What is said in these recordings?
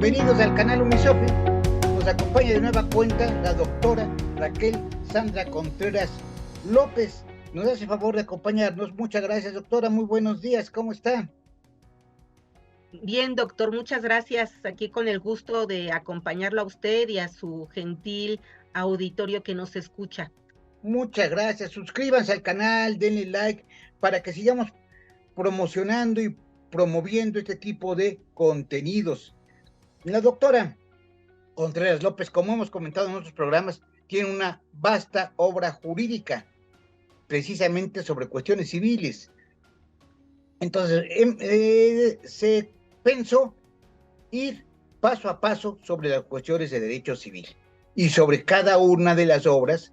Bienvenidos al canal Unisofi. Nos acompaña de nueva cuenta la doctora Raquel Sandra Contreras López. Nos hace favor de acompañarnos. Muchas gracias, doctora. Muy buenos días. ¿Cómo está? Bien, doctor, muchas gracias. Aquí con el gusto de acompañarlo a usted y a su gentil auditorio que nos escucha. Muchas gracias. Suscríbanse al canal, denle like para que sigamos promocionando y promoviendo este tipo de contenidos. La doctora Contreras López, como hemos comentado en otros programas, tiene una vasta obra jurídica, precisamente sobre cuestiones civiles. Entonces, se pensó ir paso a paso sobre las cuestiones de derecho civil y sobre cada una de las obras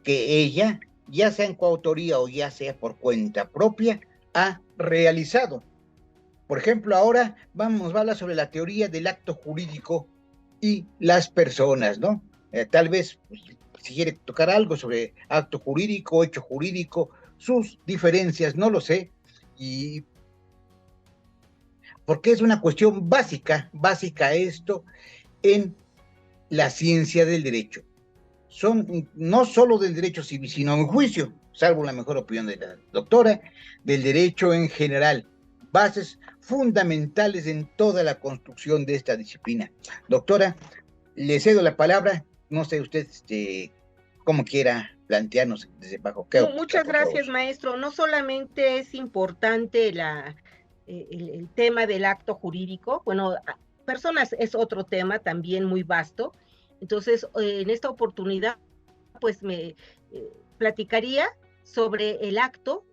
que ella, ya sea en coautoría o ya sea por cuenta propia, ha realizado. Por ejemplo, ahora vamos a hablar sobre la teoría del acto jurídico y las personas, ¿no? Tal vez, pues, si quiere tocar algo sobre acto jurídico, hecho jurídico, sus diferencias, no lo sé, y porque es una cuestión básica esto en la ciencia del derecho. Son no solo del derecho civil, sino en juicio, salvo la mejor opinión de la doctora, del derecho en general, bases fundamentales en toda la construcción de esta disciplina. Doctora, le cedo la palabra, no sé usted cómo quiera plantearnos desde bajo qué óptica, Muchas por favor. gracias, maestro. No solamente es importante el tema del acto jurídico, bueno, personas es otro tema también muy vasto. Entonces, en esta oportunidad, pues me platicaría sobre el acto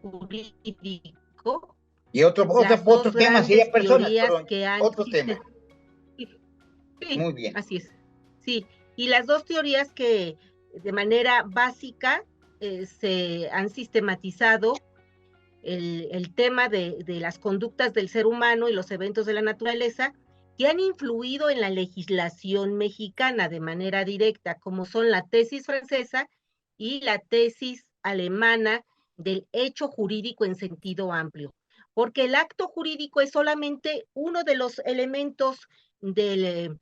jurídico, Y las dos otro tema sería grandes personas, teorías perdón, que han otro tema. Sí, Muy bien. así es. Sí, y las dos teorías que de manera básica se han sistematizado el tema de las conductas del ser humano y los eventos de la naturaleza que han influido en la legislación mexicana de manera directa, como son la tesis francesa y la tesis alemana del hecho jurídico en sentido amplio. Porque el acto jurídico es solamente uno de los elementos del,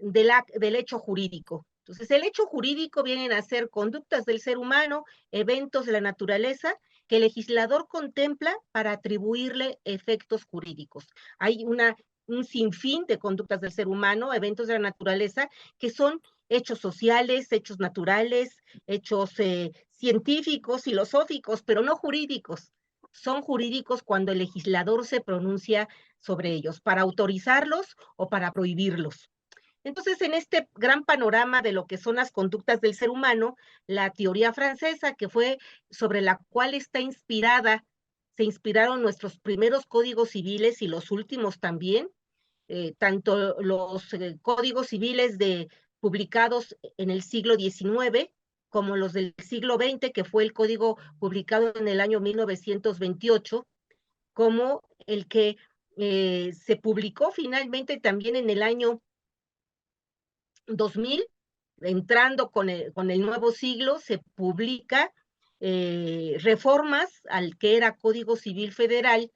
del hecho jurídico. Entonces, el hecho jurídico vienen a ser conductas del ser humano, eventos de la naturaleza, que el legislador contempla para atribuirle efectos jurídicos. Hay un sinfín de conductas del ser humano, eventos de la naturaleza, que son hechos sociales, hechos naturales, hechos científicos, filosóficos, pero no jurídicos. Son jurídicos cuando el legislador se pronuncia sobre ellos, para autorizarlos o para prohibirlos. Entonces, en este gran panorama de lo que son las conductas del ser humano, la teoría francesa, que fue sobre la cual está inspirada, se inspiraron nuestros primeros códigos civiles y los últimos también, tanto los códigos civiles publicados en el siglo XIX como los del siglo XX, que fue el código publicado en el año 1928, como el que se publicó finalmente también en el año 2000, entrando con el nuevo siglo, se publica reformas al que era Código Civil Federal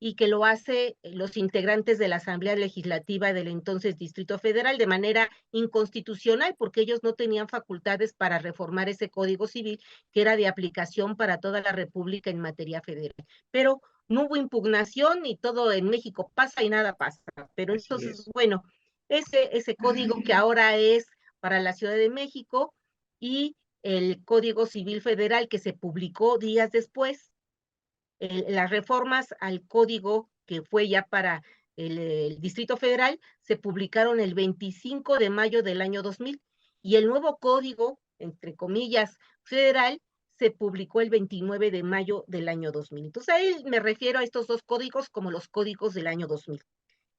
y que lo hace los integrantes de la Asamblea Legislativa del entonces Distrito Federal de manera inconstitucional, porque ellos no tenían facultades para reformar ese Código Civil, que era de aplicación para toda la República en materia federal. Pero no hubo impugnación y todo en México pasa y nada pasa. Pero Así entonces, es. bueno, ese código que ahora es para la Ciudad de México y el Código Civil Federal que se publicó días después, las reformas al código que fue ya para el Distrito Federal se publicaron el 25 de mayo del año 2000 y el nuevo código, entre comillas, federal, se publicó el 29 de mayo del año 2000. Entonces ahí me refiero a estos dos códigos como los códigos del año 2000,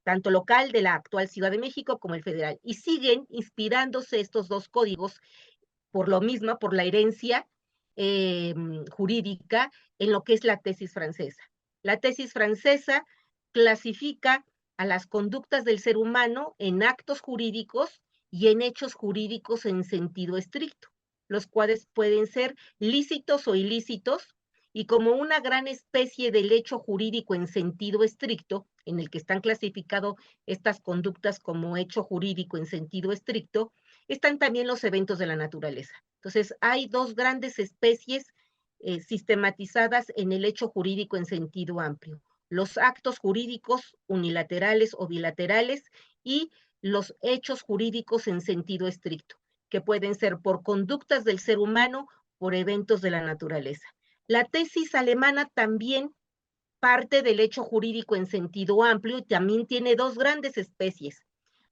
tanto local de la actual Ciudad de México como el federal. Y siguen inspirándose estos dos códigos por lo mismo, por la herencia jurídica en lo que es la tesis francesa. La tesis francesa clasifica a las conductas del ser humano en actos jurídicos y en hechos jurídicos en sentido estricto, los cuales pueden ser lícitos o ilícitos y como una gran especie del hecho jurídico en sentido estricto, en el que están clasificadas estas conductas como hecho jurídico en sentido estricto, están también los eventos de la naturaleza. Entonces, hay dos grandes especies sistematizadas en el hecho jurídico en sentido amplio: los actos jurídicos unilaterales o bilaterales y los hechos jurídicos en sentido estricto, que pueden ser por conductas del ser humano, por eventos de la naturaleza. La tesis alemana también parte del hecho jurídico en sentido amplio y también tiene dos grandes especies: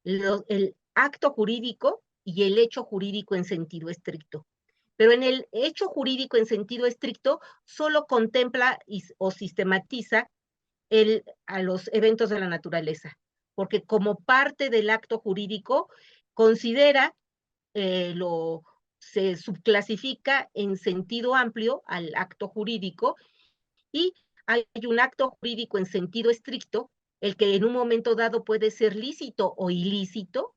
el acto jurídico y el hecho jurídico en sentido estricto. Pero en el hecho jurídico en sentido estricto solo contempla o sistematiza a los eventos de la naturaleza, porque como parte del acto jurídico considera, se subclasifica en sentido amplio al acto jurídico, y hay un acto jurídico en sentido estricto, el que en un momento dado puede ser lícito o ilícito,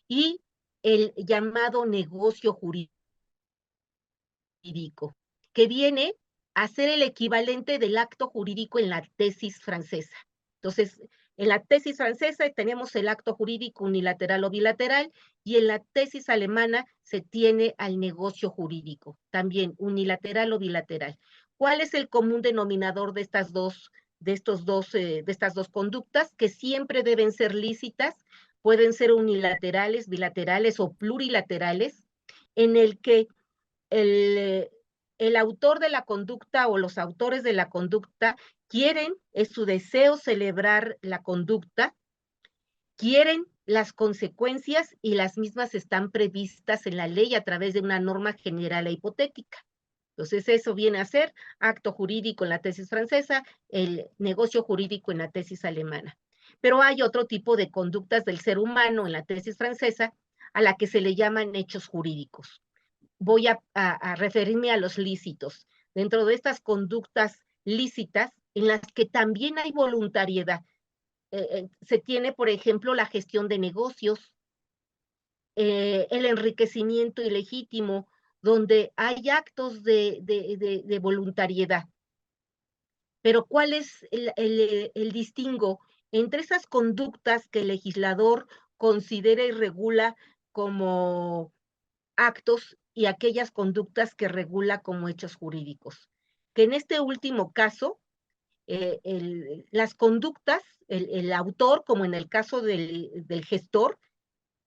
y el llamado negocio jurídico, que viene a ser el equivalente del acto jurídico en la tesis francesa. Entonces, en la tesis francesa tenemos el acto jurídico unilateral o bilateral, y en la tesis alemana se tiene al negocio jurídico, también unilateral o bilateral. ¿Cuál es el común denominador de estas dos conductas? Que siempre deben ser lícitas, pueden ser unilaterales, bilaterales o plurilaterales, en el que el, el autor de la conducta o los autores de la conducta quieren, es su deseo celebrar la conducta, quieren las consecuencias y las mismas están previstas en la ley a través de una norma general e hipotética. Entonces eso viene a ser acto jurídico en la tesis francesa, el negocio jurídico en la tesis alemana. Pero hay otro tipo de conductas del ser humano en la tesis francesa a la que se le llaman hechos jurídicos. Voy a referirme a los lícitos. Dentro de estas conductas lícitas, en las que también hay voluntariedad, se tiene, por ejemplo, la gestión de negocios, el enriquecimiento ilegítimo, donde hay actos de voluntariedad. Pero ¿cuál es el distingo entre esas conductas que el legislador considera y regula como actos y aquellas conductas que regula como hechos jurídicos? Que en este último caso, las conductas, el autor, como en el caso del gestor,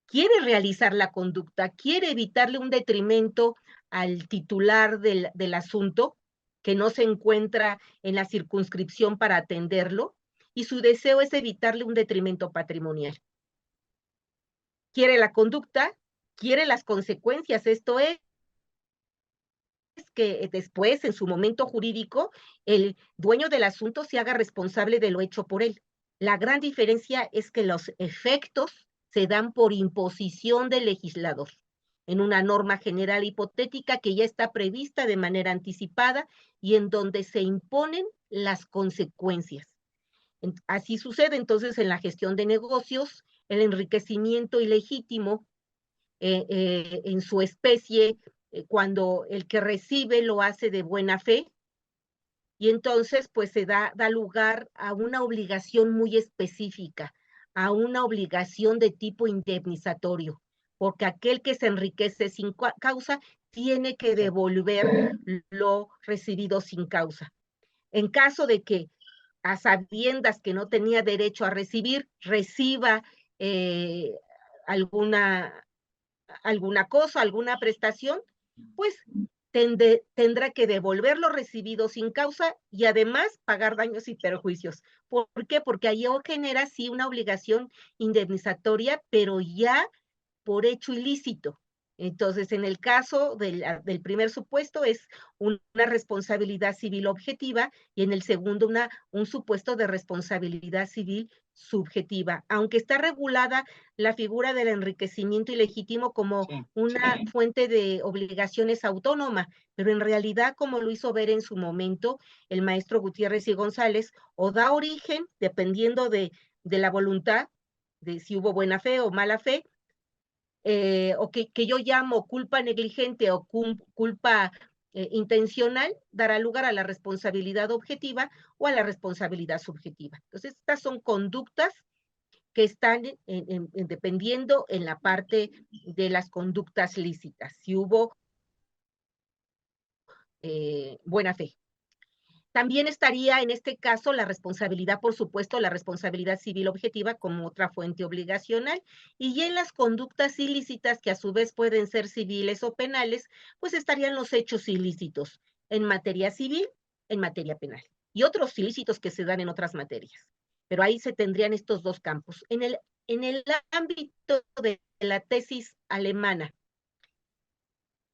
quiere realizar la conducta, quiere evitarle un detrimento al titular del asunto, que no se encuentra en la circunscripción para atenderlo, y su deseo es evitarle un detrimento patrimonial. Quiere la conducta, quiere las consecuencias, esto es que después, en su momento jurídico, el dueño del asunto se haga responsable de lo hecho por él. La gran diferencia es que los efectos se dan por imposición del legislador, en una norma general hipotética que ya está prevista de manera anticipada y en donde se imponen las consecuencias. Así sucede entonces en la gestión de negocios, el enriquecimiento ilegítimo en su especie, cuando el que recibe lo hace de buena fe, y entonces pues se da lugar a una obligación muy específica, a una obligación de tipo indemnizatorio, porque aquel que se enriquece sin causa tiene que devolver lo recibido sin causa. En caso de que, a sabiendas que no tenía derecho a recibir, reciba alguna cosa, alguna prestación, pues tendrá que devolver lo recibido sin causa y además pagar daños y perjuicios. ¿Por qué? Porque ahí genera sí una obligación indemnizatoria, pero ya por hecho ilícito. Entonces, en el caso del primer supuesto es una responsabilidad civil objetiva, y en el segundo un supuesto de responsabilidad civil subjetiva, aunque está regulada la figura del enriquecimiento ilegítimo como una fuente de obligaciones autónoma, pero en realidad, como lo hizo ver en su momento el maestro Gutiérrez y González, o da origen, dependiendo de la voluntad, de si hubo buena fe o mala fe, o que yo llamo culpa negligente o culpa intencional dará lugar a la responsabilidad objetiva o a la responsabilidad subjetiva. Entonces, estas son conductas que están dependiendo en la parte de las conductas lícitas, si hubo buena fe. También estaría en este caso la responsabilidad, por supuesto, la responsabilidad civil objetiva como otra fuente obligacional, y en las conductas ilícitas, que a su vez pueden ser civiles o penales, pues estarían los hechos ilícitos en materia civil, en materia penal, y otros ilícitos que se dan en otras materias. Pero ahí se tendrían estos dos campos. En el ámbito de la tesis alemana,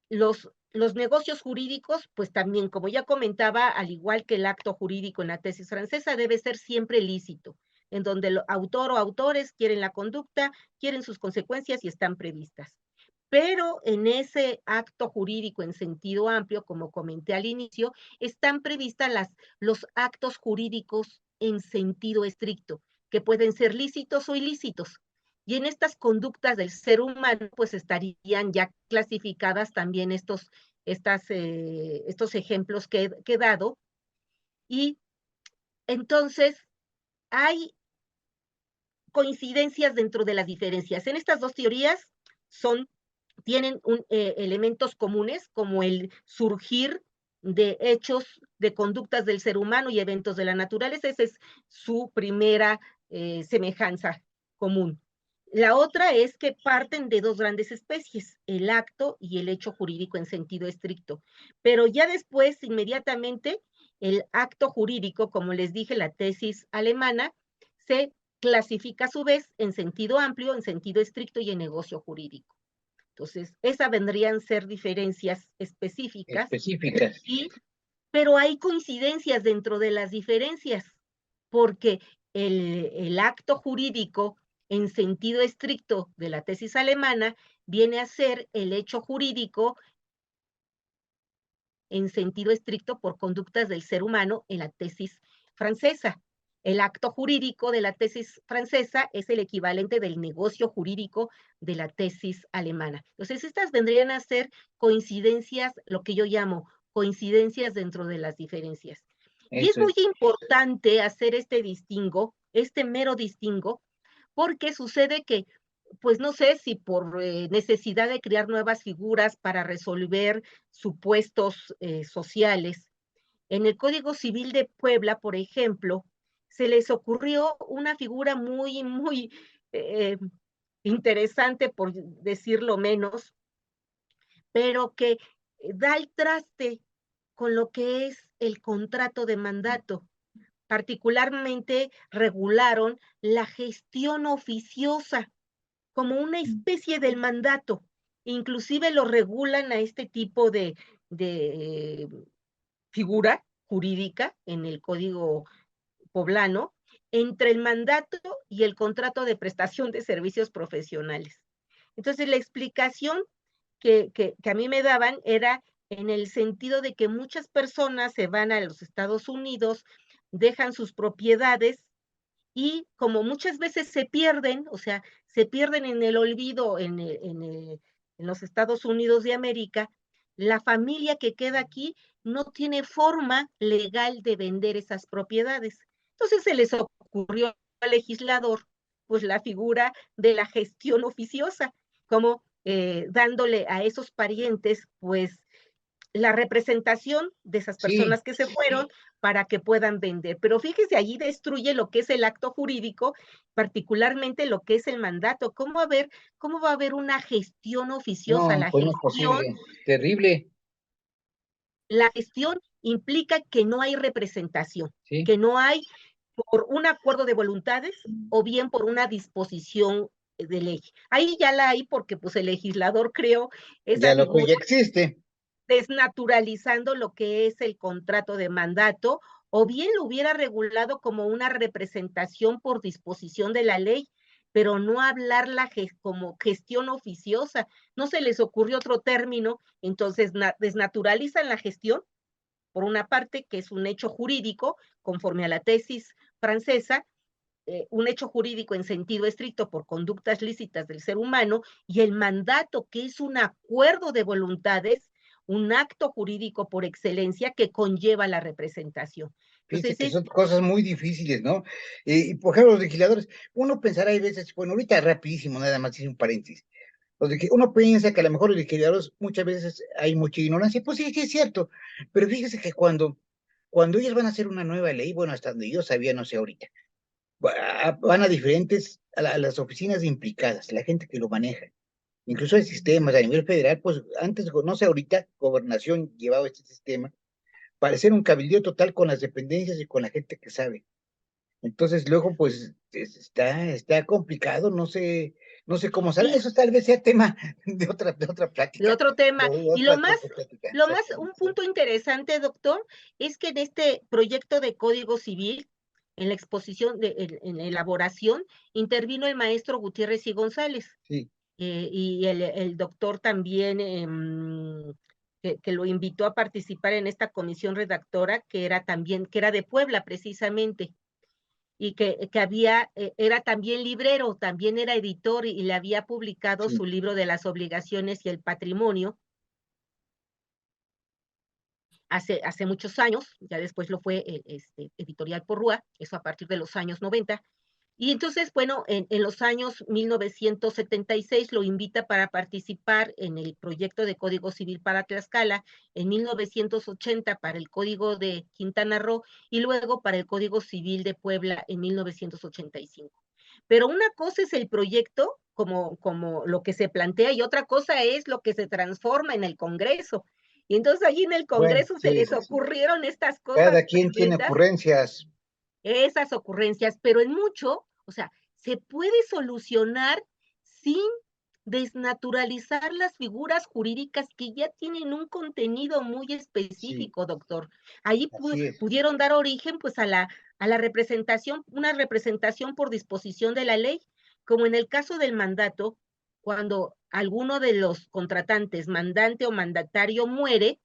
los negocios jurídicos, pues también, como ya comentaba, al igual que el acto jurídico en la tesis francesa, debe ser siempre lícito, en donde el autor o autores quieren la conducta, quieren sus consecuencias y están previstas. Pero en ese acto jurídico en sentido amplio, como comenté al inicio, están previstas los actos jurídicos en sentido estricto, que pueden ser lícitos o ilícitos. Y en estas conductas del ser humano, pues estarían ya clasificadas también estos ejemplos que he dado. Y entonces hay coincidencias dentro de las diferencias. En estas dos teorías tienen elementos comunes, como el surgir de hechos, de conductas del ser humano y eventos de la naturaleza. Esa es su primera semejanza común. La otra es que parten de dos grandes especies, el acto y el hecho jurídico en sentido estricto. Pero ya después, inmediatamente, el acto jurídico, como les dije, la tesis alemana, se clasifica a su vez en sentido amplio, en sentido estricto y en negocio jurídico. Entonces, esas vendrían a ser diferencias específicas. Pero hay coincidencias dentro de las diferencias, porque el acto jurídico en sentido estricto de la tesis alemana viene a ser el hecho jurídico en sentido estricto por conductas del ser humano en la tesis francesa. El acto jurídico de la tesis francesa es el equivalente del negocio jurídico de la tesis alemana. Entonces, estas vendrían a ser coincidencias, lo que yo llamo coincidencias dentro de las diferencias. Y es muy importante hacer este mero distingo, porque sucede que, pues no sé si por necesidad de crear nuevas figuras para resolver supuestos sociales, en el Código Civil de Puebla, por ejemplo, se les ocurrió una figura muy interesante, por decirlo menos, pero que da el traste con lo que es el contrato de mandato. Particularmente regularon la gestión oficiosa como una especie del mandato. Inclusive lo regulan a este tipo de figura jurídica en el Código Poblano entre el mandato y el contrato de prestación de servicios profesionales. Entonces, la explicación que a mí me daban era en el sentido de que muchas personas se van a los Estados Unidos, dejan sus propiedades y como muchas veces se pierden, o sea, se pierden en el olvido en los Estados Unidos de América, la familia que queda aquí no tiene forma legal de vender esas propiedades. Entonces se les ocurrió al legislador, pues la figura de la gestión oficiosa, como dándole a esos parientes, pues la representación de esas personas que se fueron para que puedan vender. Pero fíjese, allí destruye lo que es el acto jurídico, particularmente lo que es el mandato. ¿Cómo va a haber una gestión oficiosa? No, pues no es posible. Terrible. La gestión implica que no hay representación, que no hay por un acuerdo de voluntades o bien por una disposición de ley. Ahí ya la hay porque pues el legislador creó esa figura. Ya existe. Desnaturalizando lo que es el contrato de mandato, o bien lo hubiera regulado como una representación por disposición de la ley, pero no hablarla como gestión oficiosa. No se les ocurrió otro término, entonces desnaturalizan la gestión, por una parte, que es un hecho jurídico, conforme a la tesis francesa, un hecho jurídico en sentido estricto por conductas lícitas del ser humano, y el mandato, que es un acuerdo de voluntades, un acto jurídico por excelencia que conlleva la representación. Fíjense Entonces que es son cosas muy difíciles, ¿no? Y por ejemplo, los legisladores, uno pensará, hay veces, bueno, ahorita rapidísimo, nada más hice un paréntesis. Uno piensa que a lo mejor los legisladores muchas veces hay mucha ignorancia, pues sí, sí es cierto, pero fíjese que cuando ellos van a hacer una nueva ley, bueno, hasta donde yo sabía, no sé ahorita, van a diferentes, a las oficinas implicadas, la gente que lo maneja, incluso hay sistemas a nivel federal, pues antes, no sé ahorita, Gobernación llevaba este sistema, para hacer un cabildeo total con las dependencias y con la gente que sabe. Entonces luego pues está complicado, no sé cómo sale. sí, Eso tal vez sea tema de otra de plática, otro de tema. Y otra plática, un exactamente. punto interesante, doctor, es que en este proyecto de Código Civil, en la exposición, en la elaboración, intervino el maestro Gutiérrez y González, Sí, y el doctor también, que lo invitó a participar en esta comisión redactora, que era de Puebla precisamente, y era también librero, también era editor y le había publicado sí, su libro de las obligaciones y el patrimonio hace muchos años, ya después lo fue Editorial Porrúa, eso a partir de los años 90. Y entonces, bueno, en los años 1976 lo invita para participar en el proyecto de Código Civil para Tlaxcala, en 1980 para el Código de Quintana Roo y luego para el Código Civil de Puebla en 1985. Pero una cosa es el proyecto, como lo que se plantea, y otra cosa es lo que se transforma en el Congreso. Y entonces allí en el bueno, Congreso se sí, les sí, sí. ocurrieron estas Cada cosas quien tiene tremendas, ocurrencias, esas ocurrencias, pero en mucho, o sea, se puede solucionar sin desnaturalizar las figuras jurídicas que ya tienen un contenido muy sí, específico, doctor. Ahí así es. pudieron dar origen pues a la representación, una representación por disposición de la ley, como en el caso del mandato, cuando alguno de los contratantes, mandante o mandatario, muere,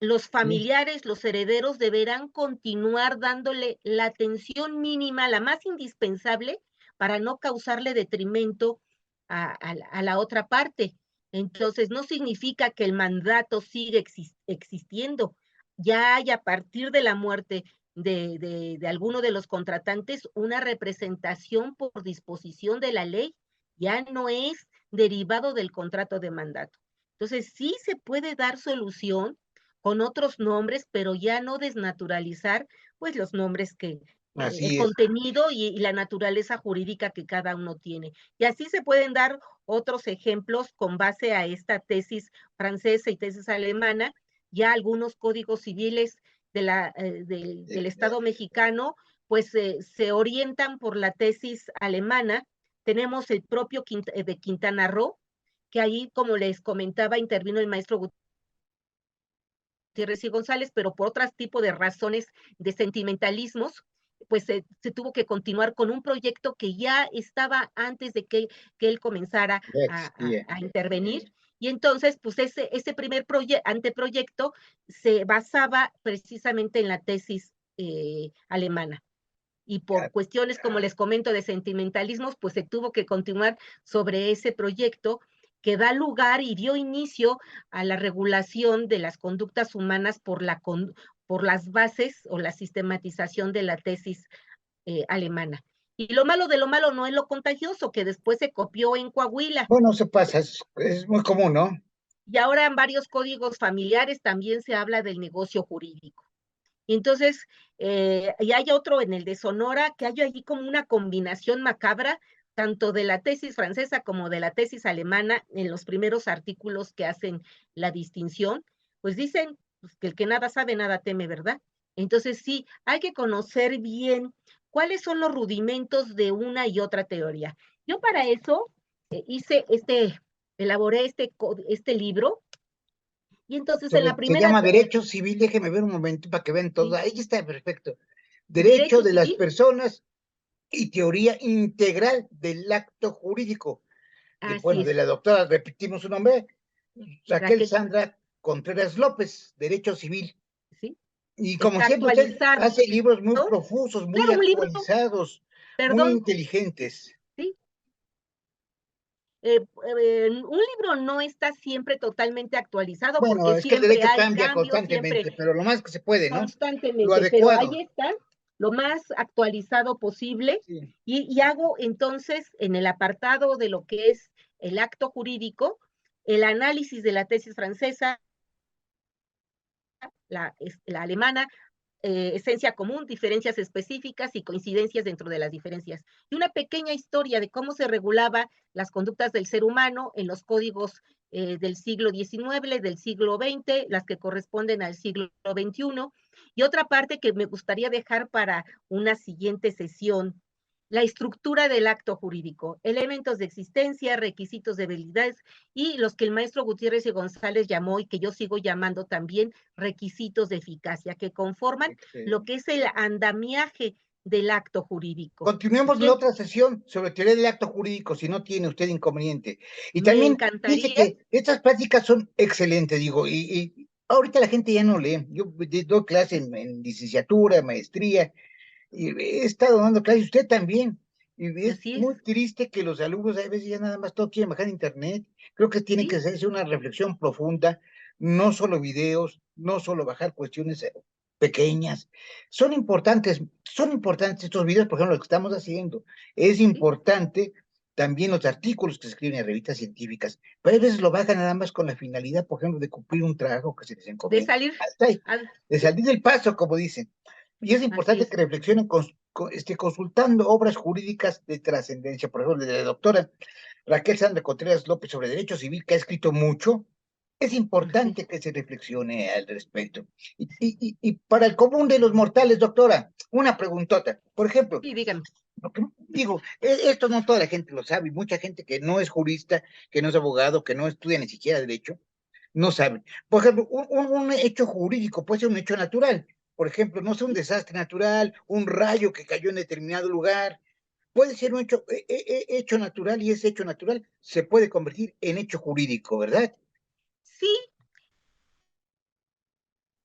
los Sí, familiares, los herederos deberán continuar dándole la atención mínima, la más indispensable, para no causarle detrimento a la otra parte. Entonces, no significa que el mandato siga existiendo. Ya hay a partir de la muerte de alguno de los contratantes una representación por disposición de la ley, ya no es derivado del contrato de mandato. Entonces, sí se puede dar solución con otros nombres, pero ya no desnaturalizar pues los nombres el así es. contenido y la naturaleza jurídica que cada uno tiene. Y así se pueden dar otros ejemplos con base a esta tesis francesa y tesis alemana, ya algunos códigos civiles del Estado mexicano pues se orientan por la tesis alemana. Tenemos el propio de Quintana Roo, que ahí, como les comentaba, intervino el maestro Gutiérrez y González, pero por otro tipo de razones de sentimentalismos, pues se tuvo que continuar con un proyecto que ya estaba antes de que él comenzara Ya existía. a intervenir. Y entonces, pues ese primer anteproyecto se basaba precisamente en la tesis alemana. Y por Ya, cuestiones, como les comento, de sentimentalismos, pues se tuvo que continuar sobre ese proyecto que da lugar y dio inicio a la regulación de las conductas humanas por las bases o la sistematización de la tesis alemana. Y lo malo de lo malo no es lo contagioso, que después se copió en Coahuila. bueno, se pasa, es muy común, ¿no? Y ahora en varios códigos familiares también se habla del negocio jurídico. Y entonces, y hay otro en el de Sonora, que hay allí como una combinación macabra, tanto de la tesis francesa como de la tesis alemana, en los primeros artículos que hacen la distinción, pues dicen pues, que el que nada sabe, nada teme, ¿verdad? Entonces sí, hay que conocer bien cuáles son los rudimentos de una y otra teoría. Yo para eso elaboré este libro, y entonces en la Se primera, llama Derecho Civil, déjeme ver un momento para que vean todo. sí, Ahí está, perfecto. Derecho derecho de las civil, personas y teoría integral del acto jurídico. así Bueno, de es. la doctora, repetimos su nombre, Raquel Raquel, Sandra Contreras López, Derecho Civil. ¿sí? Y como Está siempre, usted actualizado. hace libros muy profusos, muy Claro, un libro, actualizados, muy perdón, inteligentes. ¿sí? Un libro no está siempre totalmente actualizado Bueno, porque es que el siempre derecho hay cambia cambios, siempre constantemente, pero lo más que se puede, ¿no? Lo constantemente, pero adecuado. ahí está lo más actualizado posible Sí. y hago entonces en el apartado de lo que es el acto jurídico, el análisis de la tesis francesa, la alemana, esencia común, diferencias específicas y coincidencias dentro de las diferencias. Y una pequeña historia de cómo se regulaba las conductas del ser humano en los códigos del siglo XIX, del siglo XX, las que corresponden al siglo XXI. Y otra parte que me gustaría dejar para una siguiente sesión, la estructura del acto jurídico, elementos de existencia, requisitos de validez y los que el maestro Gutiérrez y González llamó y que yo sigo llamando también requisitos de eficacia, que conforman lo que es el andamiaje del acto jurídico. Continuemos la Bien, otra sesión sobre teoría del acto jurídico, si no tiene usted inconveniente. Y me también dice encantaría, que estas prácticas son excelentes, digo, y ahorita la gente ya no lee. Yo doy clase en licenciatura, maestría, y he estado dando clases, usted también. Y es así es, muy triste que los alumnos a veces ya nada más todo quieren bajar internet. Creo que tiene que sí, hacerse una reflexión profunda, no solo videos, no solo bajar cuestiones pequeñas. Son importantes estos videos, por ejemplo, lo que estamos haciendo. Es sí, importante también los artículos que se escriben en revistas científicas, pero a veces lo bajan nada más con la finalidad, por ejemplo, de cumplir un trabajo que se les de encomienda. salir, Hasta ahí, de sí, salir del paso, como dicen. Y es así importante es. que reflexionen consultando obras jurídicas de trascendencia, por ejemplo, de la doctora Raquel Sandra Contreras López sobre derecho civil, que ha escrito mucho. Es Sí, importante que se reflexione al respecto. sí, Y para el común de los mortales, doctora, una preguntota. Por ejemplo, sí, dígame. digo, esto no toda la gente lo sabe, y mucha gente que no es jurista, que no es abogado, que no estudia ni siquiera derecho, no saben. Por ejemplo, un hecho jurídico puede ser un hecho natural. Por ejemplo, no sé, un Sí, desastre natural, un rayo que cayó en determinado lugar. Puede ser un hecho natural y ese hecho natural se puede convertir en hecho jurídico, ¿verdad? sí,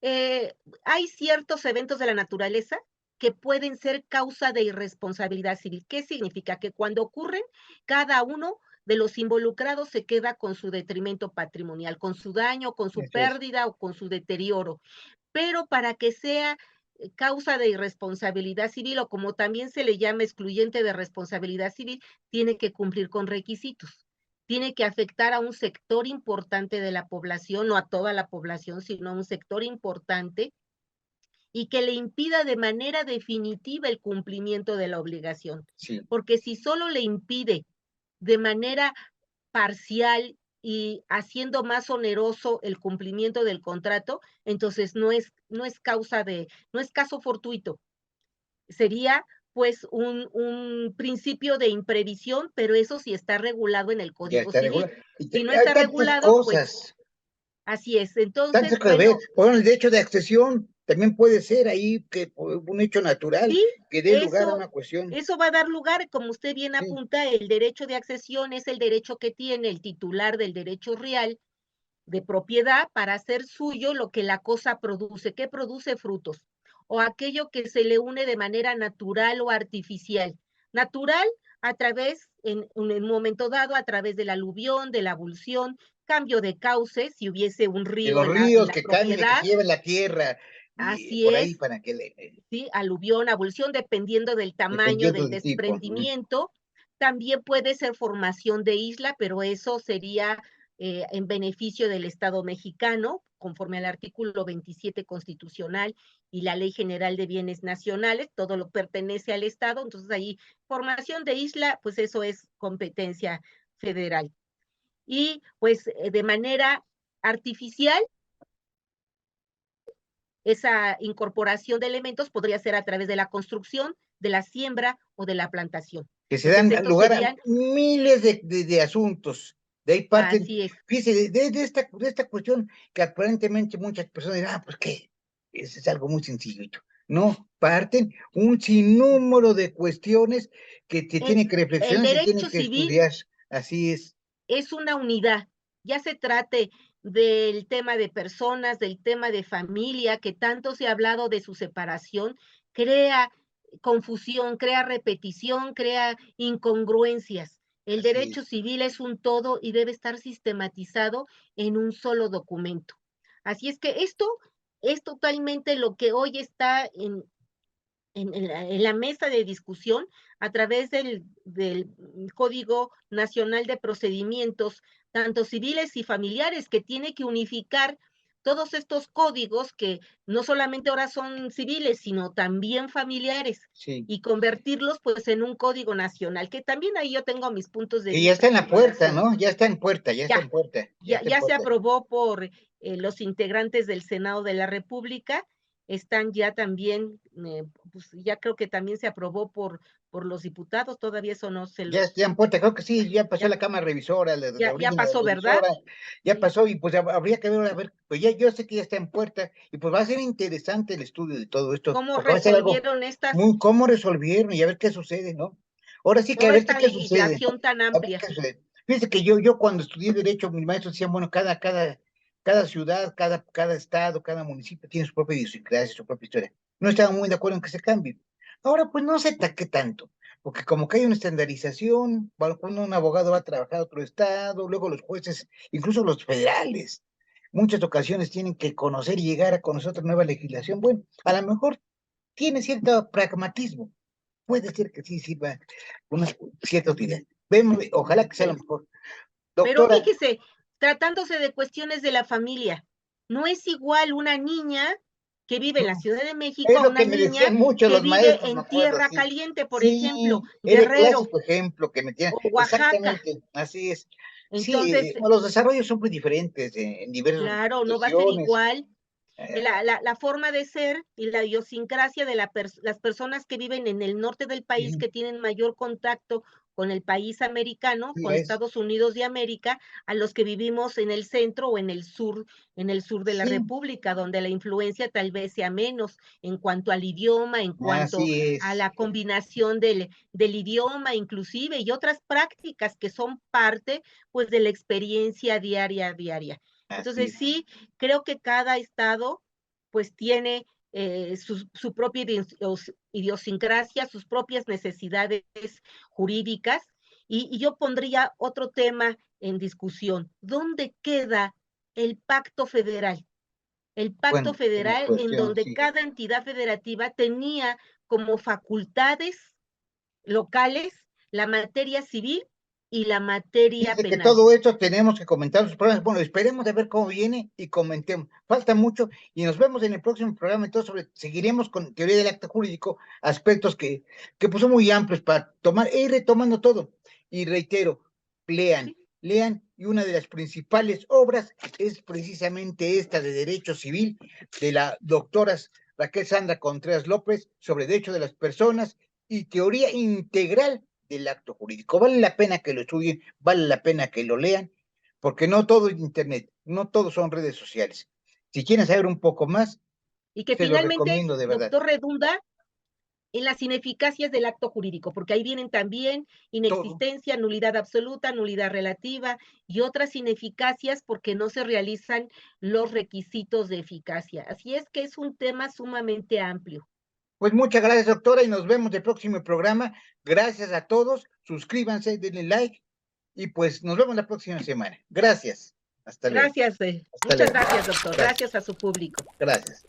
eh, hay ciertos eventos de la naturaleza que pueden ser causa de irresponsabilidad civil. ¿Qué significa? Que cuando ocurren, cada uno de los involucrados se queda con su detrimento patrimonial, con su daño, con su Eso es. pérdida o con su deterioro. Pero para que sea causa de irresponsabilidad civil o como también se le llama excluyente de responsabilidad civil, tiene que cumplir con requisitos. Tiene que afectar a un sector importante de la población, no a toda la población, sino a un sector importante y que le impida de manera definitiva el cumplimiento de la obligación. Sí, Porque si solo le impide de manera parcial y haciendo más oneroso el cumplimiento del contrato, entonces no es causa de, no es caso fortuito. Sería pues un principio de imprevisión, pero eso sí está regulado en el ya Código está Civil. regulado. Si no Hay está tantas regulado, pues cosas, así es. tantas Entonces, que ver. bueno, Por ejemplo, el derecho de accesión también puede ser ahí que un hecho natural sí, que dé lugar a eso, una cuestión. eso va a dar lugar, como usted bien Sí, apunta, el derecho de accesión es el derecho que tiene el titular del derecho real de propiedad para hacer suyo lo que la cosa produce, que produce frutos, o aquello que se le une de manera natural o artificial. Natural a través, en un momento dado, a través del aluvión, de la abulsión, cambio de cauce, si hubiese un de río los en ríos la que cambian y que se propiedad, llevan la tierra y así por ahí es, para que ¿sí? Aluvión, abulsión, dependiendo del tamaño dependiendo del del tipo. desprendimiento. También puede ser formación de isla, pero eso sería en beneficio del Estado mexicano, conforme al artículo 27 constitucional y la Ley General de Bienes Nacionales, todo lo pertenece al Estado, entonces ahí formación de isla, pues eso es competencia federal. Y pues de manera artificial, esa incorporación de elementos podría ser a través de la construcción, de la siembra o de la plantación. Que se dan Entonces, estos lugar a serían, miles de asuntos. De ahí parten, así es, fíjese, de esta cuestión que aparentemente muchas personas dirán, pues qué, es algo muy sencillo. No, parten un sinnúmero de cuestiones que se el, tienen que el reflexionar, se tienen derecho que civil estudiar. Así es. es una unidad, ya se trate del tema de personas, del tema de familia, que tanto se ha hablado de su separación, crea confusión, crea repetición, crea incongruencias. El Así derecho es. civil es un todo y debe estar sistematizado en un solo documento. Así es que esto es totalmente lo que hoy está en la mesa de discusión a través del Código Nacional de Procedimientos, tanto civiles y familiares, que tiene que unificar todos estos códigos que no solamente ahora son civiles, sino también familiares, Sí. y convertirlos pues en un código nacional, que también ahí yo tengo mis puntos de Que ya vista está en la con puerta, relación. ¿no? Ya está en puerta, ya está Ya, en puerta, ya está en ya se puerta. aprobó por los integrantes del Senado de la República, están ya también, pues ya creo que también se aprobó por los diputados, todavía eso no se Ya lo, está en puerta, creo que sí, ya pasó ya, la Cámara Revisora, la ya orilla pasó, ¿verdad? revisora, ya Sí. pasó y pues habría que ver, a ver, pues ya yo sé que ya está en puerta y pues va a ser interesante el estudio de todo esto, ¿Cómo porque va a ser algo resolvieron muy, cómo resolvieron y a ver qué sucede, ¿no? Ahora sí que a toda ver esta qué sucede, legislación tan a ver amplia? qué sucede. Fíjense que yo cuando estudié Derecho, mis maestros decían, bueno, cada ciudad, cada estado, cada municipio tiene su propia idiosincrasia, su propia historia. No estaba muy de acuerdo en que se cambie. Ahora, pues no sé qué tanto, porque como que hay una estandarización, cuando un abogado va a trabajar a otro estado, luego los jueces, incluso los federales, muchas ocasiones tienen que conocer y llegar a conocer otra nueva legislación. Bueno, a lo mejor tiene cierto pragmatismo, puede ser que sí sirva una cierta utilidad. Vemos, ojalá que sea lo mejor. Pero Doctora, fíjese, tratándose de cuestiones de la familia, no es igual una niña que vive en la no, Ciudad de México es a lo una que me niña decían mucho que los vive maestros, me en acuerdo, Tierra sí. Caliente, por ejemplo, Sí, era el Guerrero. clásico ejemplo que metían. O Oaxaca. Exactamente, así es. Sí, Entonces, bueno, los desarrollos son muy diferentes en diversas claro, no va a ser regiones. igual. Eh, La forma de ser y la idiosincrasia de las personas que viven en el norte del país, sí, que tienen mayor contacto con el país americano, sí con es. Estados Unidos de América, a los que vivimos en el centro o en el sur de la Sí, República, donde la influencia tal vez sea menos en cuanto al idioma, en cuanto así a es. la combinación del idioma, inclusive, y otras prácticas que son parte, pues, de la experiencia diaria. Así Entonces, es. sí, creo que cada estado pues tiene su propia idiosincrasia, sus propias necesidades jurídicas, y yo pondría otro tema en discusión. ¿Dónde queda el pacto federal? El pacto Bueno, una federal en cuestión, donde sí. cada entidad federativa tenía como facultades locales la materia civil y la materia Fíjese que penal. todo esto tenemos que comentar sus programas. Bueno, esperemos de ver cómo viene y comentemos. Falta mucho y nos vemos en el próximo programa. Entonces, seguiremos con teoría del acto jurídico, aspectos que pues, son muy amplios para tomar e ir retomando todo. Y reitero, lean, ¿Sí? lean, y una de las principales obras es precisamente esta de Derecho Civil de la doctora Raquel Sandra Contreras López sobre derecho de las personas y teoría integral del acto jurídico. Vale la pena que lo estudien, vale la pena que lo lean, porque no todo es internet, no todo son redes sociales. Si quieren saber un poco más, Y que se lo finalmente, recomiendo de verdad. doctor, redunda en las ineficacias del acto jurídico, porque ahí vienen también Todo. inexistencia, nulidad absoluta, nulidad relativa y otras ineficacias porque no se realizan los requisitos de eficacia. Así es que es un tema sumamente amplio. Pues muchas gracias, doctora, y nos vemos el próximo programa. Gracias a todos, suscríbanse, denle like y pues nos vemos la próxima semana. Gracias. Hasta luego. Gracias, Hasta muchas luego. gracias, doctor. Gracias. Gracias a su público. Gracias.